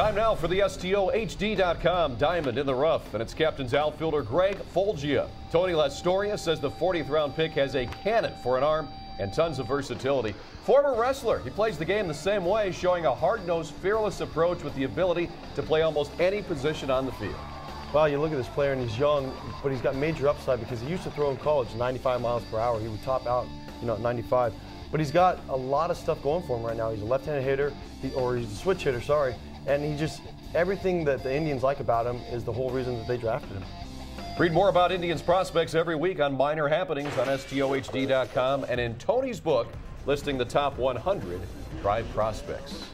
Time now for the STOHD.com Diamond in the Rough, and it's Captain's outfielder Greg Folgia. Tony Lastoria says the 40th round pick has a cannon for an arm and tons of versatility. Former wrestler, he plays the game the same way, showing a hard-nosed, fearless approach with the ability to play almost any position on the field. Well, you look at this player and he's young, but he's got major upside because he used to throw in college 95 miles per hour. He would top out, at 95. But he's got a lot of stuff going for him right now. He's a left-handed hitter, or he's a switch hitter, sorry. And everything that the Indians like about him is the whole reason that they drafted him. Read more about Indians prospects every week on Minor Happenings on STOHD.com and in Tony's book listing the top 100 Tribe prospects.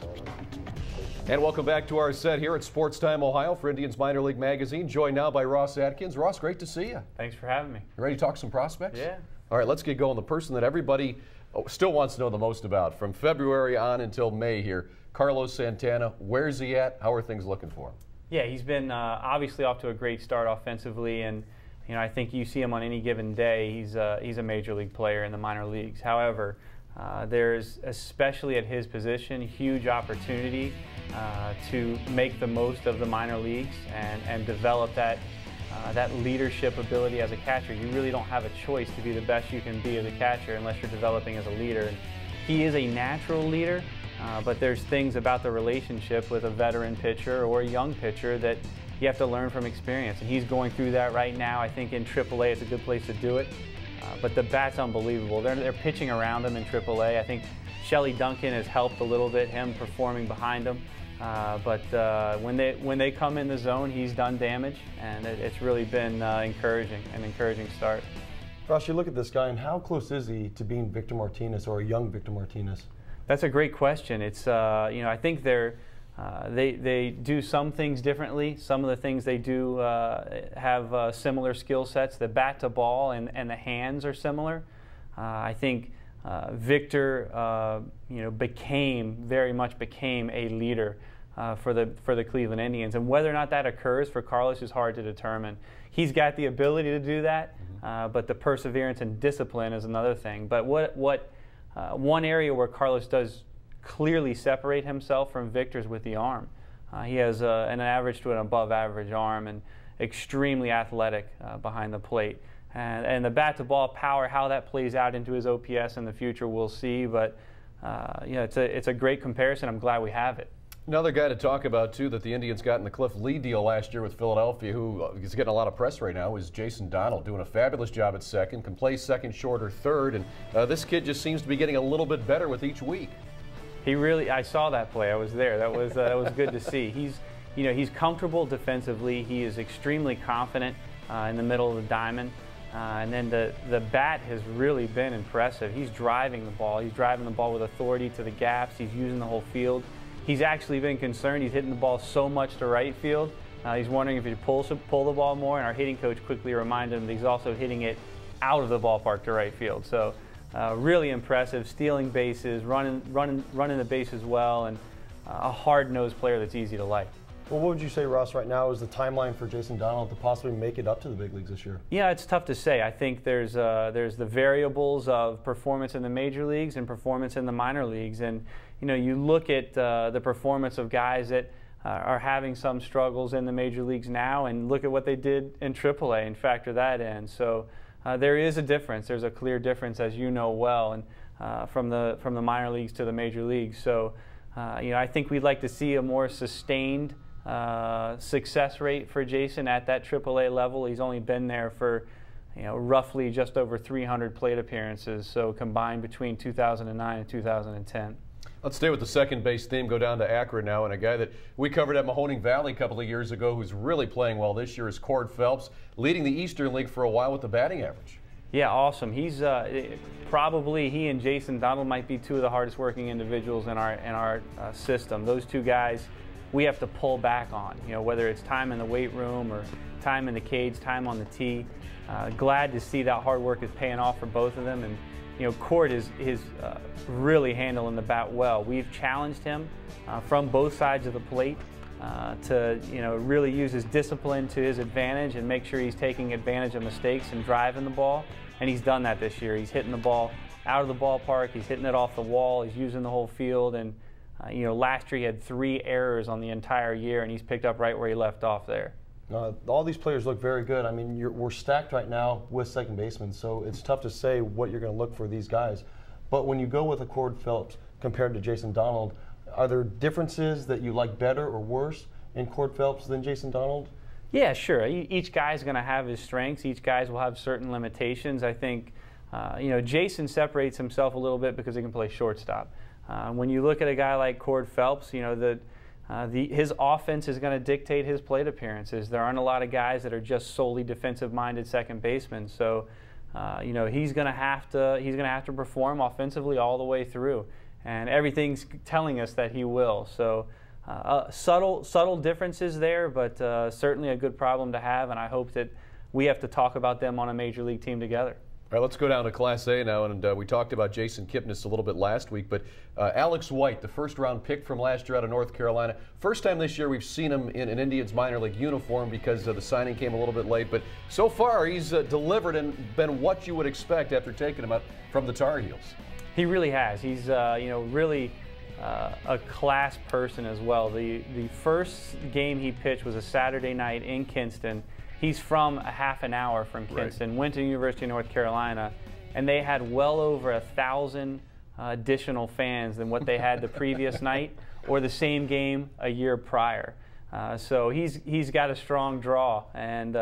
And welcome back to our set here at SportsTime Ohio for Indians Minor League Magazine. Joined now by Ross Atkins. Ross, great to see you. Thanks for having me. You ready to talk some prospects? Yeah. All right, let's get going. The person that everybody still wants to know the most about from February on until May here, Carlos Santana. Where's he at? How are things looking for him? Yeah, he's been obviously off to a great start offensively, and I think you see him on any given day. He's a major league player in the minor leagues. However, there's, especially at his position, huge opportunity to make the most of the minor leagues and develop that leadership ability as a catcher. You really don't have a choice to be the best you can be as a catcher unless you're developing as a leader. And he is a natural leader, but there's things about the relationship with a veteran pitcher or a young pitcher that you have to learn from experience. And he's going through that right now. I think in AAA it's a good place to do it. But the bat's unbelievable. They're pitching around him in AAA. I think Shelly Duncan has helped a little bit, him performing behind him. But when they come in the zone, he's done damage, and it's really been an encouraging start. Ross, you look at this guy, and how close is he to being Victor Martinez or a young Victor Martinez? That's a great question. It's I think they do some things differently. Some of the things they do have similar skill sets. The bat to ball and the hands are similar. I think Victor, very much became a leader for the Cleveland Indians, and whether or not that occurs for Carlos is hard to determine. He's got the ability to do that, but the perseverance and discipline is another thing. But one area where Carlos does clearly separate himself from Victor's with the arm. He has an average to an above average arm and extremely athletic behind the plate. And the bat-to-ball power, how that plays out into his OPS in the future, we'll see. But it's a great comparison. I'm glad we have it. Another guy to talk about, too, that the Indians got in the Cliff Lee deal last year with Philadelphia, who is getting a lot of press right now, is Jason Donald, doing a fabulous job at second, can play second, short, or third. And this kid just seems to be getting a little bit better with each week. He really, I saw that play. I was there. That was good to see. He's comfortable defensively. He is extremely confident in the middle of the diamond. And then the bat has really been impressive. He's driving the ball. He's driving the ball with authority to the gaps. He's using the whole field. He's actually been concerned. He's hitting the ball so much to right field. He's wondering if he should pull the ball more, and our hitting coach quickly reminded him that he's also hitting it out of the ballpark to right field. So really impressive, stealing bases, running the bases well, and a hard-nosed player that's easy to like. Well, what would you say, Ross, right now is the timeline for Jason Donald to possibly make it up to the big leagues this year? Yeah, it's tough to say. I think there's the variables of performance in the major leagues and performance in the minor leagues. And, you look at the performance of guys that are having some struggles in the major leagues now and look at what they did in AAA and factor that in. So there is a difference. There's a clear difference, as you know well, and from the minor leagues to the major leagues. So, I think we'd like to see a more sustained success rate for Jason at that AAA level. He's only been there for roughly just over 300 plate appearances, so combined between 2009 and 2010. Let's stay with the second base theme, go down to Akron now, and a guy that we covered at Mahoning Valley a couple of years ago who's really playing well this year is Phelps, leading the Eastern League for a while with the batting average. Yeah, awesome. He's probably, he and Jason Donald might be two of the hardest working individuals in our system. Those two guys we have to pull back on, whether it's time in the weight room or time in the cage, time on the tee. Glad to see that hard work is paying off for both of them. And Court is really handling the bat well. We've challenged him from both sides of the plate to really use his discipline to his advantage and make sure he's taking advantage of mistakes and driving the ball. And he's done that this year. He's hitting the ball out of the ballpark. He's hitting it off the wall. He's using the whole field. And Last year he had 3 errors on the entire year, and he's picked up right where he left off there. All these players look very good. I mean, we're stacked right now with second basemen, so it's tough to say what you're going to look for these guys. But when you go with a Cord Phelps compared to Jason Donald, are there differences that you like better or worse in Cord Phelps than Jason Donald? Yeah, sure. Each guy's going to have his strengths. Each guy's will have certain limitations. I think, Jason separates himself a little bit because he can play shortstop. When you look at a guy like Cord Phelps, his offense is going to dictate his plate appearances. There aren't a lot of guys that are just solely defensive-minded second basemen. So, he's going to have to perform offensively all the way through, and everything's telling us that he will. So, subtle differences there, but certainly a good problem to have. And I hope that we have to talk about them on a major league team together. All right, let's go down to Class A now, and we talked about Jason Kipnis a little bit last week, but Alex White, the first-round pick from last year out of North Carolina, first time this year we've seen him in an Indians minor league uniform because the signing came a little bit late, but so far he's delivered and been what you would expect after taking him out from the Tar Heels. He really has. He's really a class person as well. The first game he pitched was a Saturday night in Kinston. He's from a half an hour from Kinston, went to the University of North Carolina, and they had well over 1,000 additional fans than what they had the previous night or the same game a year prior. So he's got a strong draw, and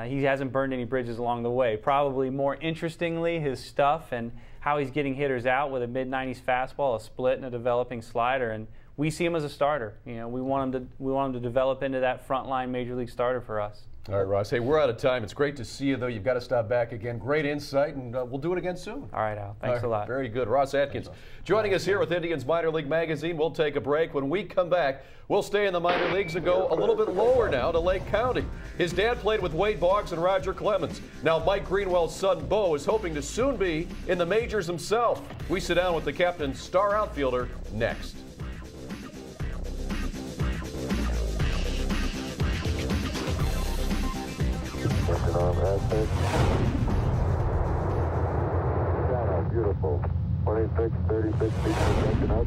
he hasn't burned any bridges along the way. Probably more interestingly, his stuff and how he's getting hitters out with a mid-90s fastball, a split, and a developing slider. And we see him as a starter. We want him to develop into that frontline major league starter for us. All right, Ross. Hey, we're out of time. It's great to see you, though. You've got to stop back again. Great insight, and we'll do it again soon. All right, Al. Thanks a lot. Very good. Ross Atkins joining us here with Indians Minor League Magazine. We'll take a break. When we come back, we'll stay in the minor leagues and go a little bit lower now to Lake County. His dad played with Wade Boggs and Roger Clemens. Now Mike Greenwell's son, Bo, is hoping to soon be in the majors himself. We sit down with the captain's star outfielder next. Beautiful. 26, 36 feet per second up.